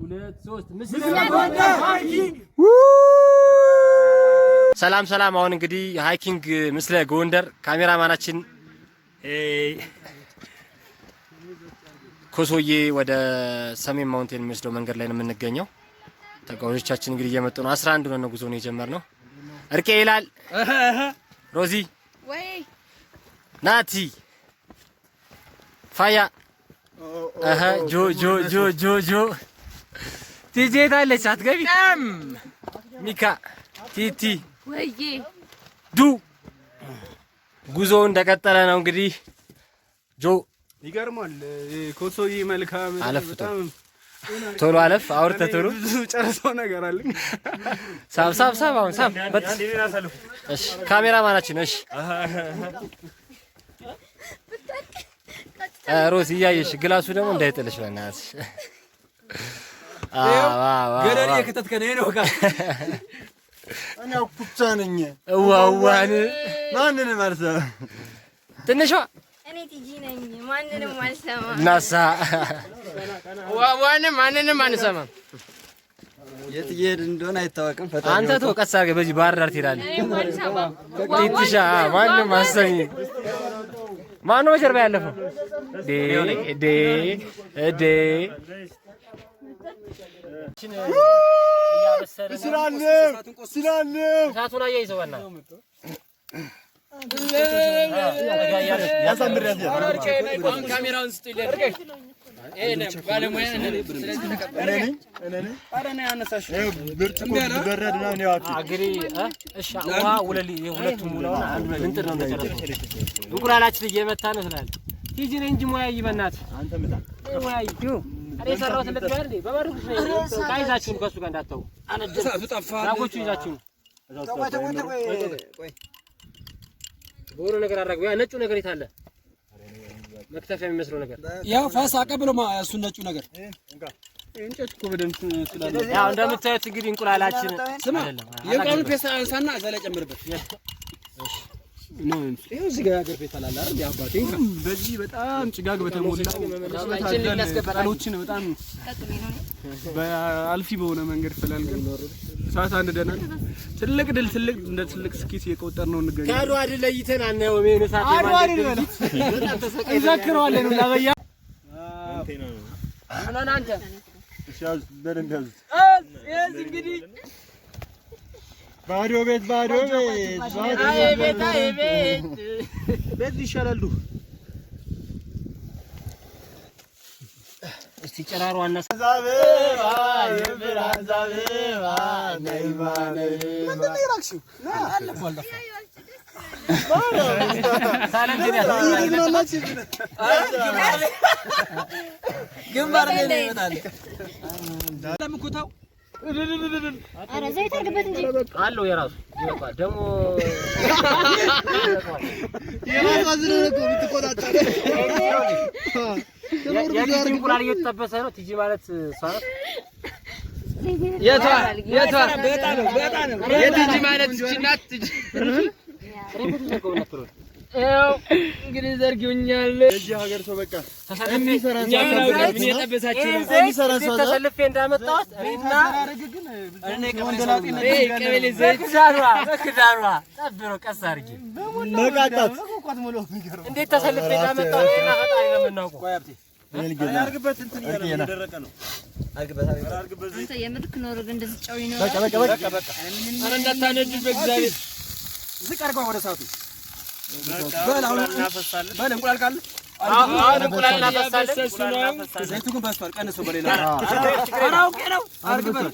ምስለ ጎንደር ሃይኪንግ ሰላም አሁን እንግዲህ ሃይኪንግ ምስለ ጎንደር ካሜራማናችን ኮሶዬ ወደ ሰሜን ማውንቴን የሚወስደው መንገድ ላይ ነው የምንገኘው። ተጓዦቻችን እንግዲህ እየመጡ ነው። 11 ነው ጉዞ ነው የጀመርነው። እርቄ ይላል ሮዚ ወይ ናቲ ፋያ ጆ ቲጂ ታለች አትገቢ ሚካ ቲቲ ወይዬ ዱ ጉዞ እንደቀጠለ ነው እንግዲህ ጆ ይገርማል። ኮሶዬ መልካም በጣም ቶሎ አለፍ አውርተ ቶሎ ጨርሰው ነገር አለኝ። ሳብ አሁን ሳብ እሺ ካሜራማናችን እሺ ሮዚ እያየሽ ግላሱ ደግሞ እንዳይጥልሽ በእናትሽ ገደል የከተትከነ ነው ካ እኔ ኩቻ ነኝ ዋዋን ማንንም ማለት ነው ትንሿ እኔ ቲጂ ነኝ ማንንም አልሰማም ናሳ ዋዋን ማንንም አንሰማም። የት እየሄድን እንደሆነ አይታወቅም። ፈጣሪ አንተ ተው ቀስ አድርገህ በዚህ ባህር ዳር ትሄዳለህ። ቲቲሻ ማንም አሰኝ ማነው በጀርባ ያለፈው ዴ ስላለም ሳቱን አያይዘው እና ካሜራውን ስጥልኝ እኔ ባለሙያ እኔ አረና ያነሳሽ ብርጭቆ በረድ ነው ነው አግሪ እሺ ውሃ ወለሊ የሁለቱም ሙላውና እንጥር ነው እንደጨረሰው እንቁላላችን እየመታ ነው ስላል ቲጂ ነኝ እንጂ ሙያ ይበናት አንተ ምጣ ሙያ ይዩ አሬ ሰራውት እንደተባለ እንዴ በባሩክ ነው ካይዛችሁ ከሱ ጋር እንዳታው እሳቱ ጠፋ ዳጎቹ ይዛችሁ ቆይ ቦሮ ነገር አደረገው ያ ነጩ ነገር የታለ መክተፊያ የሚመስለው ነገር ያው ፋስ አቀብሎ እሱ ነጩ ነገር እንጨት እኮ በደንብ ስላለ ያው እንደምታዩት እንግዲህ እንቁላላችን አይደለም የቃሉ ፔሳ አንሳና እዛ ላይ ጨምርበት እሺ ነው ይሄው እዚህ ጋር ሀገር ቤት አላለ አይደል ያባቴ በዚህ በጣም ጭጋግ በተሞላ ቃሎችን በጣም በአልፊ በሆነ መንገድ ፈላልገን ሰዓት አንድ ደና ትልቅ ድል እንደ ትልቅ ስኬት እየቆጠርነው እንገኛለን። ካዶ አይደል ለይተን አናየው ምን ሰዓት ማለት እንዘክረዋለን ለበያ ምናን አንተ እሺ በደንብ ያዙ እንግዲህ ባዶ ቤት ቤት ይሻላሉ። እስቲ ጨራሩ አናሳ የብራዛቤባ ነይማኔ ምንድን ነው ያራክሽው አለፋል ግንባር ላይ ይመጣል ለምኩታው አረ ዘይት አድርግበት እንጂ አለው የራሱ ይወጣ ደግሞ የማዛዝነ ነው የምትቆጣጣው የቲጂ እንቁላል እየተጠበሰ ነው። ቲጂ ማለት እሷ ናት። የቷ በጣም ነው የቲጂ ማለት እቺ ናት። ቲጂ ያው እንግዲህ ዘርጊውኛል እዚህ ሀገር ሰው በቃ ተሰልፌ ተሰልፌ እንዳመጣሁት እኔና እኔ ቀበሌ ዘይት በክዳሯ ጠብሮ ቀስ አድርጊ መቃጣት እንዴት ተሰልፌ እንዳመጣሁት እና ፈጣሪ ነው የምናውቀው። አርግበት እንትን እየደረቀ ነው። አርግበት አንተ የምርክ ኖር ግን እንደዚህ ጫው ነው። በቃ አረ እንዳታነጅ በእግዚአብሔር ዝቅ አድርገው ወደ ሰዓቱ በል አሁን በል እንቁላል ካለ አሁን እንቁላል እናፈሳለን። ዘይቱ ግን በስቷል። ቀንሰው በሌላ አራው ነው አርግበት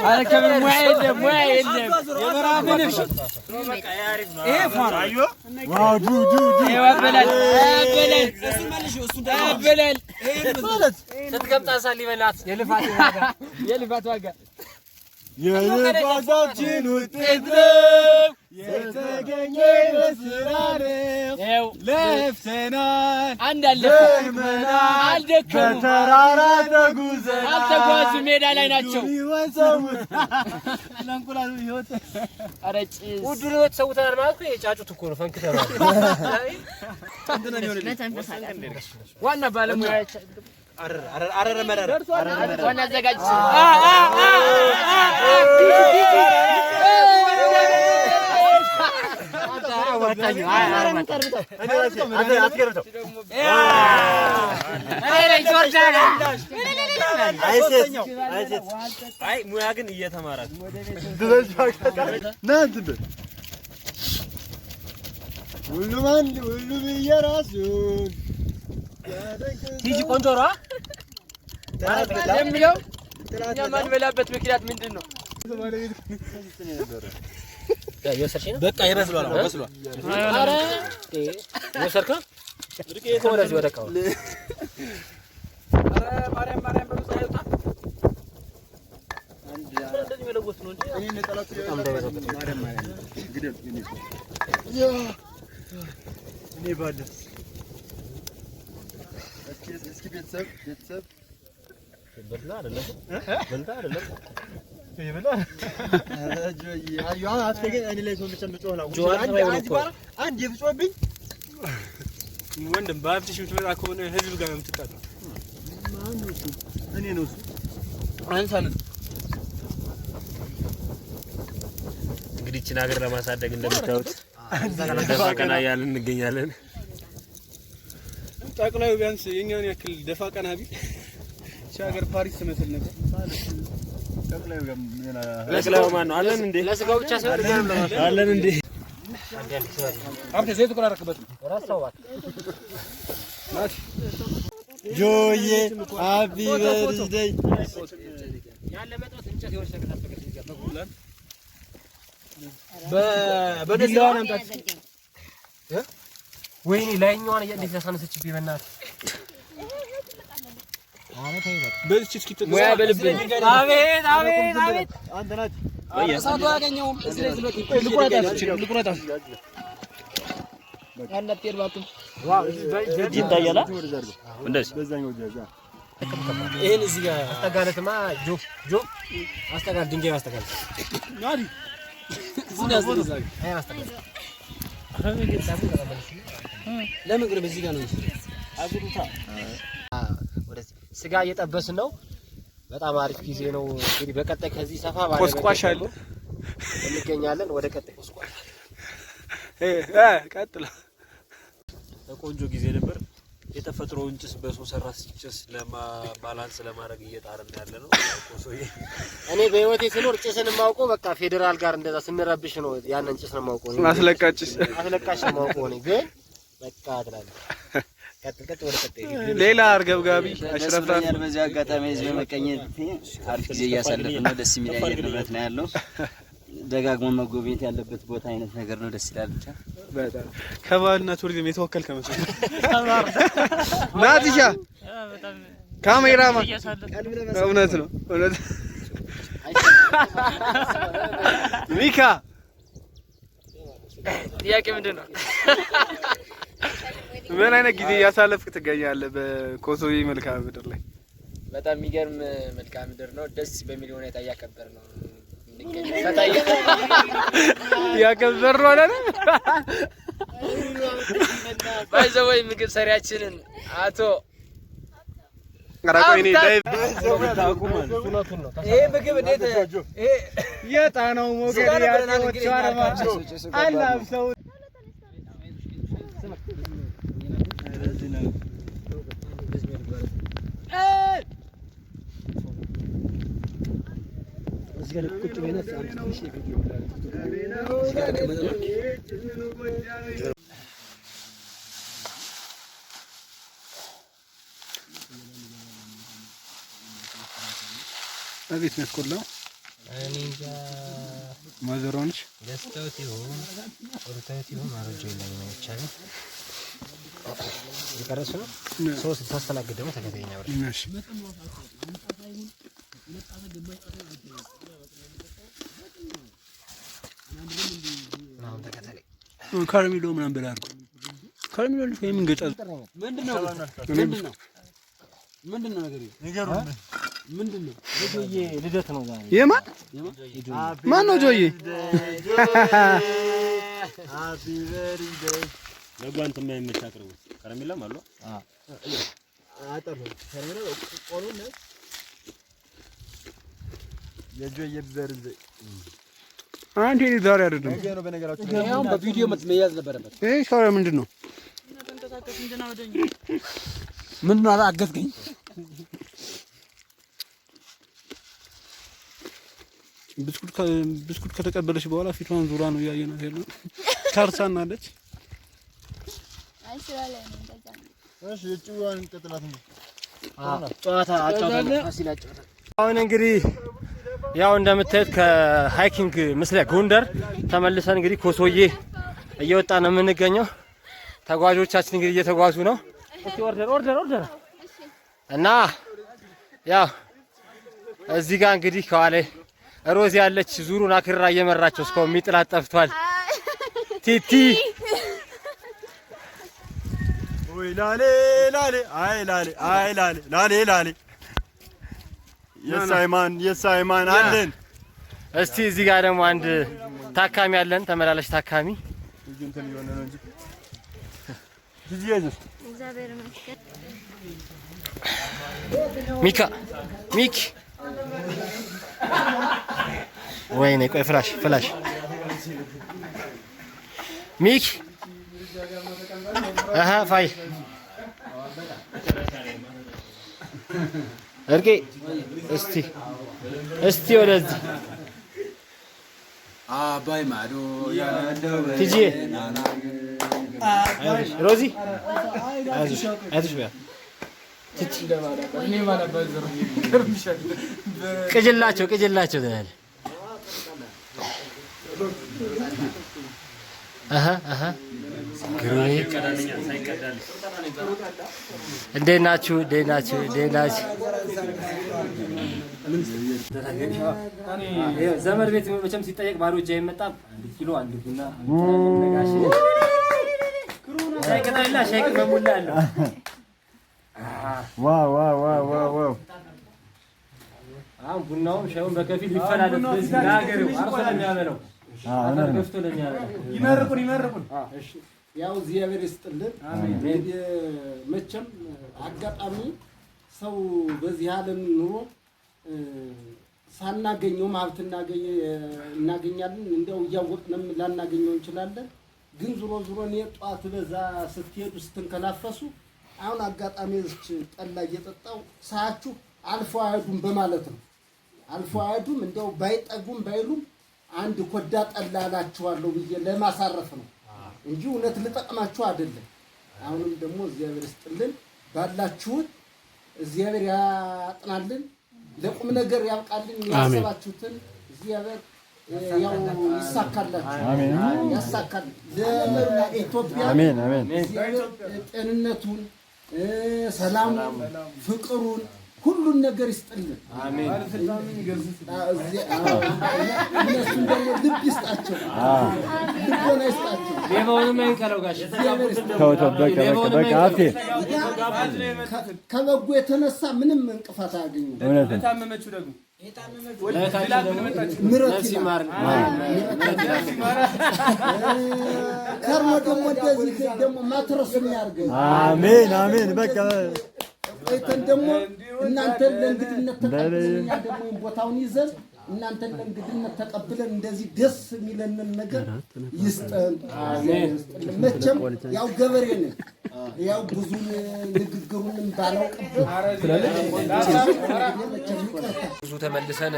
አረ ከምን ሙያ የለም የበራበል ይሄ ፋራ አዩ ዋው ዱ ይወበላል ማለት ስትገምጣ ሳሊበላት የልፋት ዋጋ የልፋታችን ውጤት ነው የተገኘ በስራ ነው። ለፍተናል አንድ አለፈ አልደከሙ ከተራራ ተጉዘናል አልተጓዙ ሜዳ ላይ ናቸው። ለእንቁላሉ ህይወት አረጭ ውዱን ህይወት ሰውተናል ማለት ነው። የጫጩት እኮ ነው ፈንክተናል። ዋና ባለሙያ አረረ መረረ ዋና አዘጋጅ አይ ሙያ ግን እየተማራት ሁሉም የራሱን ሂጂ ቆንጆ ነው የሚለው እኛ ማንበላበት ምክንያት ምንድን ነው? በቃ ይበስሏል በስሏል ኧረ ወሰድከው ወደዚህ ወደ እቃው ኧረ ማርያም በሉት አይወጣ እንደዚህ መለወስ ነው እንጂ እኔ ነጠላቱ ማርያም ግደል እኔ ባለስ እስኪ ቤተሰብ በልታ አይደለም ይበላ አዩ አትፈገን እኔ ላይ ሰው መጨምጨው ነው አንድ የብጾብኝ ወንድም ባፍትሽ ምትመጣ ከሆነ ህዝብ ጋር የምትጣጣው ማን ነው እሱ? እኔ ነው እሱ አንሳለን እንግዲህ እቺን ሀገር ለማሳደግ እንደምታዩት ደፋ ቀና ያልን እንገኛለን። ጠቅላዩ ቢያንስ የኛውን ያክል ደፋ ቀና ቢል እቺ ሀገር ፓሪስ ትመስል ነበር። ጠቅላዩ ማን ነው አለን እንዴ? ለስጋው ብቻ ሳይሆን አለን እንዴ? አብተ ዘይቱ ቆራረከበት ራስዋት ጆዬ ሃፒ በርዝዴይ ያለ መጣት እንጨት ይወርሰከ ታፈቀ ይገባል በደላው አምጣት ወይኔ ላይኛዋን እንዴት ያሳነሰችብኝ በእናትህ አቤት በዚህ እስኪ ሙያ በልብ አቤት አንተ ናት እሳቱ ያገኘውም እዚህ ላይ ዝሎት ልቁረጣ አንተ ይርባክም ዋው ይታያል እንደዚህ በዛኛው ጃዛ ይሄን እዚህ ጋር አስተጋለትማ ጆ አስተጋል ድንጋይ አስተጋል ናዲ እዚህ ያዘጋል አይ አስተጋል ለምን ግን በዚህ ጋር ነው አዙሩታ ወደዚህ ስጋ እየጠበስን ነው። በጣም አሪፍ ጊዜ ነው። እንግዲህ በቀጣይ ከዚህ ሰፋ ባለ ቆስቋሽ አለ እንገኛለን። ወደ ቀጣይ ቆስቋሽ ቀጥላ ቆንጆ ጊዜ ነበር። የተፈጥሮውን ጭስ በሰው ሰራሽ ጭስ ባላንስ ለማድረግ እየጣርን ያለ ነው። እኔ በህይወቴ ስኖር ጭስን የማውቀው በቃ ፌደራል ጋር እንደዛ ስንረብሽ ነው። ያንን ጭስ ነው የማውቀው ነው። አስለቃጭስ ነው የማውቀው ነው። ግን በቃ አድራለሁ ቀጥል ወደ ቀጣይ ሌላ አርገብጋቢ አሽረፍታን በዚህ አጋጣሚ እዚህ በመቀኘት አሪፍ ጊዜ እያሳለፍን ነው። ደስ የሚል አየር ንብረት ነው ያለው። ደጋግሞ መጎብኘት ያለበት ቦታ አይነት ነገር ነው። ደስ ይላል። ብቻ በጣም ከባህልና ቱሪዝም የተወከልከ መስሎኝ ናቲሻ ካሜራማን እውነት ነው ሚካ ጥያቄ ምንድን ነው? ምን አይነት ጊዜ እያሳለፍክ ትገኛለህ በኮሶዬ መልክዓ ምድር ላይ? በጣም የሚገርም መልክዓ ምድር ነው። ደስ በሚል ሁኔታ እያከበር ነው። ያከበር ነው አይደል? ባይዘወይ ምግብ ሰሪያችንን አቶ አራቆይኔ ዳይ ይሄ ምግብ እንዴት ይሄ የጣናው ሞገድ ያጥቶች አረማቸው አላብሰው እዚህ ጋር ቁጭ ብለህ አንተ ትንሽ ቪዲዮ አቤት መስኮላው እኔንጃ ማዘሮንች ደስተውት ይሁን ወርታውት ይሁን ማረጃ የለም ነው ይቻላል። ይቀርሱ ነው ሶስት ታስተናግድ ደግሞ ተከታተኛ ወር እሺ ካርሚሎ ምናምን ብላ አድርጎ ካርሚሎ ልጅ ወይም እንገጫዝ ምንድነው ነገር ይገርም ምንድነው ጆዬ ልደት ነው ዛሬ የማን ማን ነው ጆዬ ሃፒ በርዝዴይ ለጓንት የማይመች አቅርቡት። ከረሜላም አሉ። አጠሩ ከረሜላ ቆሎ ነው የጆዬ በርዝ አንዴ ዛሬ አይደለም ነው በነገራችሁ ያው በቪዲዮ መያዝ ነበረበት። እሺ ታዲያ ምንድነው ምንድነው አገዝከኝ? ብስኩት ከተቀበለች በኋላ ፊቷን ዙራ ነው ያየናት ያለው። ካርሳናለች። አይ ስላለ ነው እንደዛ ነው። እሺ እጭዋን እንቀጥላት ነው። ጨዋታ አሁን እንግዲህ ያው እንደምታዩት ከሃይኪንግ ምስለ ጎንደር ተመልሰን እንግዲህ ኮሶዬ እየወጣ ነው የምንገኘው። ተጓዦቻችን እንግዲህ እየተጓዙ ነው። እስቲ ኦርደር እና ያው እዚህ ጋር እንግዲህ ከኋላ ሮዚ ያለች ዙሩን አክራ እየመራቸው እስካሁን የሚጥላት ጠፍቷል። ቲቲ ወይ ላሌ የሳይማን አለን። እስቲ እዚህ ጋር ደግሞ አንድ ታካሚ አለን፣ ተመላላሽ ታካሚ ሚኪ ወይኔ ቆይ ፍላሽ ሚኪ ፋይ እርቄ እስቲ ወደዚህ አባይ ማዶ ቲጂ ሮዚ አይዞሽ በያ ቅጅላቸው ትላለህ። እንዴት ናችሁ? ዘመድ ቤት መቼም ሲጠየቅ ባዶ እጅ አይመጣም። 1 ኪሎ 1 ቡና ነጋሽ ሻይ በሙላ አለው። ዋው አሁን ቡናውም ሻዩን በከፊል ይፈላለት በዚህ ለሀገሬው አርሶ ለሚያበላው ገፍቶ ለሚያበላው ይመርቁን። እሺ ያው እግዚአብሔር ይስጥልን። መቼም አጋጣሚ ሰው በዚህ ዓለም ኑሮ ሳናገኘውም ሀብት እናገኛለን፣ እንዲያው እያወቅንም ላናገኘው እንችላለን። ግን ዙሮ እኔ ጧት በዛ ስትሄዱ ስትንከላፈሱ አሁን አጋጣሚ እዚህ ጠላ እየጠጣው ሳያችሁ አልፎ አይዱም በማለት ነው። አልፎ አይዱም እንዲያው ባይጠጉም ባይሉም አንድ ኮዳ ጠላ አላችኋለሁ ብዬ ለማሳረፍ ነው እንጂ እውነት ልጠቅማችሁ አይደለም። አሁንም ደግሞ እግዚአብሔር ይስጥልን፣ ባላችሁት እግዚአብሔር ያጥናልን፣ ለቁም ነገር ያብቃልን። ያሰባችሁትን እግዚአብሔር ያው ይሳካላችሁ። አሜን። ያሳካል ለመላ ኢትዮጵያ። አሜን። ጤንነቱን፣ ሰላሙን፣ ፍቅሩን ሁሉን ነገር ይስጥልን። አሜን። እነሱም ደግሞ ልብ ይስጣቸው፣ ልቦና ይስጣቸው። ሌባውንም አይንቀለው ጋሽ ከበጎ የተነሳ ምንም እንቅፋት አያገኙም። ለታመመችው ደግሞ ከርሞ ደግሞ እንደዚህ ደግሞ ማትረሱን ያርገን። አሜን። በቃ ቆይተን ደግሞ እናንተን ለእንግድነት ተቀብለን እኛ ደግሞ ቦታውን ይዘን እናንተን ለእንግድነት ተቀብለን እንደዚህ ደስ የሚለንን ነገር ይስጠን። መቼም ያው ገበሬ ነን፣ ያው ብዙን ንግግሩንም ባላውቅበት ብዙ ተመልሰን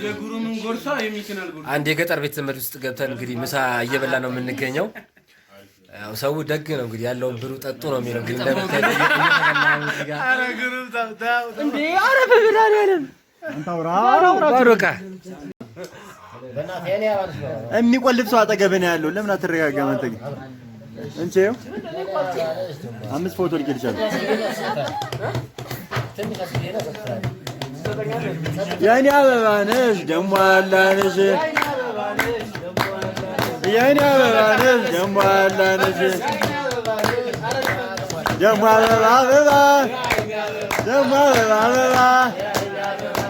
የጉሩምን ጎርሳ የሚከናል ጎርሳ አንድ የገጠር ቤት ዘመድ ውስጥ ገብተን እንግዲህ ምሳ እየበላ ነው የምንገኘው። ያው ሰው ደግ ነው እንግዲህ ያለውን ብሩ ጠጡ ነው የሚለው። ግን እንደምታዩት የሚቆልፍ ሰው አጠገብህ ነው ያለው። ለምን አትረጋጋም አንተ? ግን እንቺ 5 ፎቶ ልኬልሻለሁ። የኔ አበባ ነሽ ደሞ አላነሽ፣ የኔ አበባ ነሽ ደሞ አላነሽ፣ ደሞ አበባ ደሞ አበባ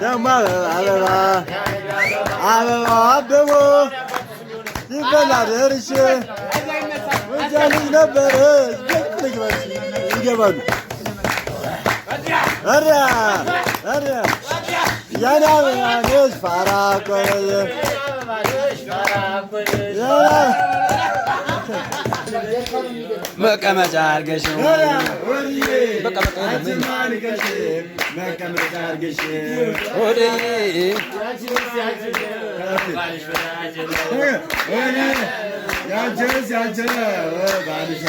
ደሞ አበባ አበባ አበቦ ይበላ ደርሼ ልጅ ነበረች ይገባሉ። ኧረ ኧረ የናብያንሽ ፋራ ቆየ መቀመጫ አድርገሽ መቀመጫ አድርገሽ ያንቺንስ ያንቺን ባልሽ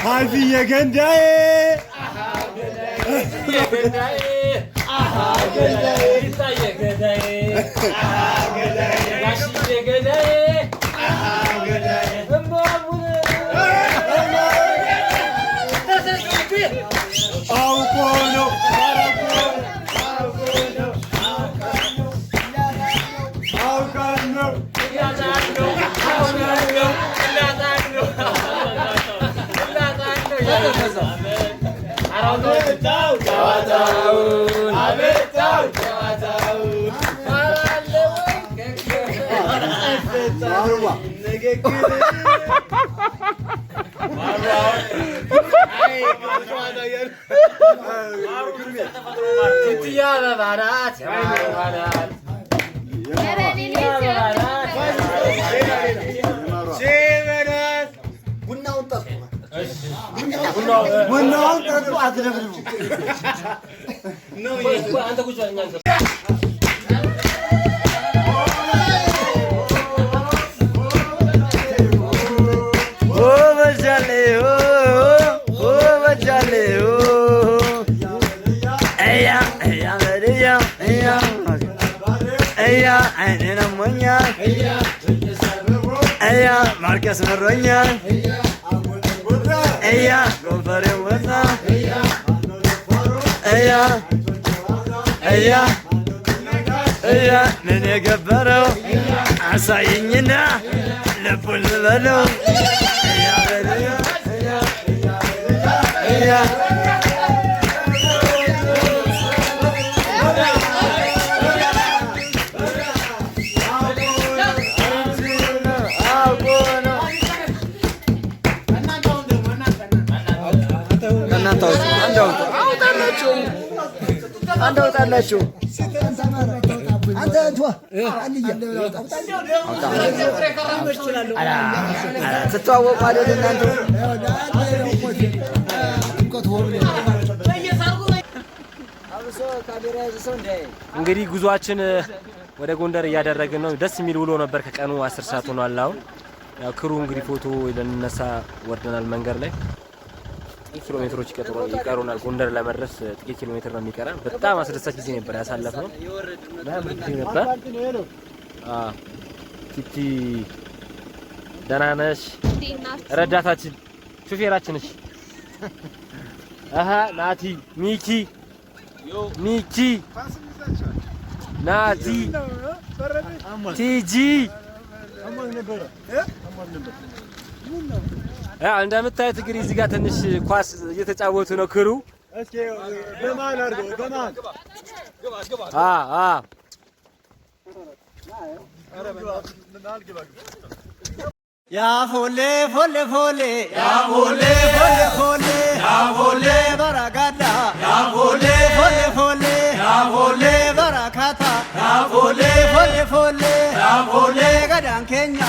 ሀይፍዬ ገንዳዬ አውቆ ነው ቡናውን ጠጡ አትደብድቡ። ማርከስ መሮኛል እያ ጎንፈሬ ወጣ እያ እያ እያ ምን የገበረው አሳይኝና ልቡን ልበለው እያ በለያ እያ አንድ አውጣላችሁ ትተዋወቁ አይደል እናንተ? እንግዲህ ጉዟችን ወደ ጎንደር እያደረግን ነው። ደስ የሚል ውሎ ነበር። ከቀኑ 10 ሰዓት ሆኗል። አሁን ያው ክሩ እንግዲህ ፎቶ ልንነሳ ወርደናል። መንገድ ላይ ጥቂት ኪሎ ሜትሮች ይቀሩናል። ጎንደር ለመድረስ ጥቂት ኪሎ ሜትር ነው የሚቀረን። በጣም አስደሳች ጊዜ ነበር ያሳለፍነው። ምንም ጊዜ ነበር። ቲቲ ደህና ነሽ? ረዳታችን ሹፌራችን ነሽ? ናቲ ሚኪ ናቲ ቲጂ እንደምታዩት እንግዲህ እዚህ ጋር ትንሽ ኳስ እየተጫወቱ ነው ክሩ። እስኪ በማን አድርገው በማን ያ ፎሌ ፎሌ ፎሌ ያ ፎሌ ፎሌ ፎሌ ያ ፎሌ በረጋዳ ያ ፎሌ ፎሌ ፎሌ ያ ፎሌ በረካታ Folle folle folle folle gadan Kenya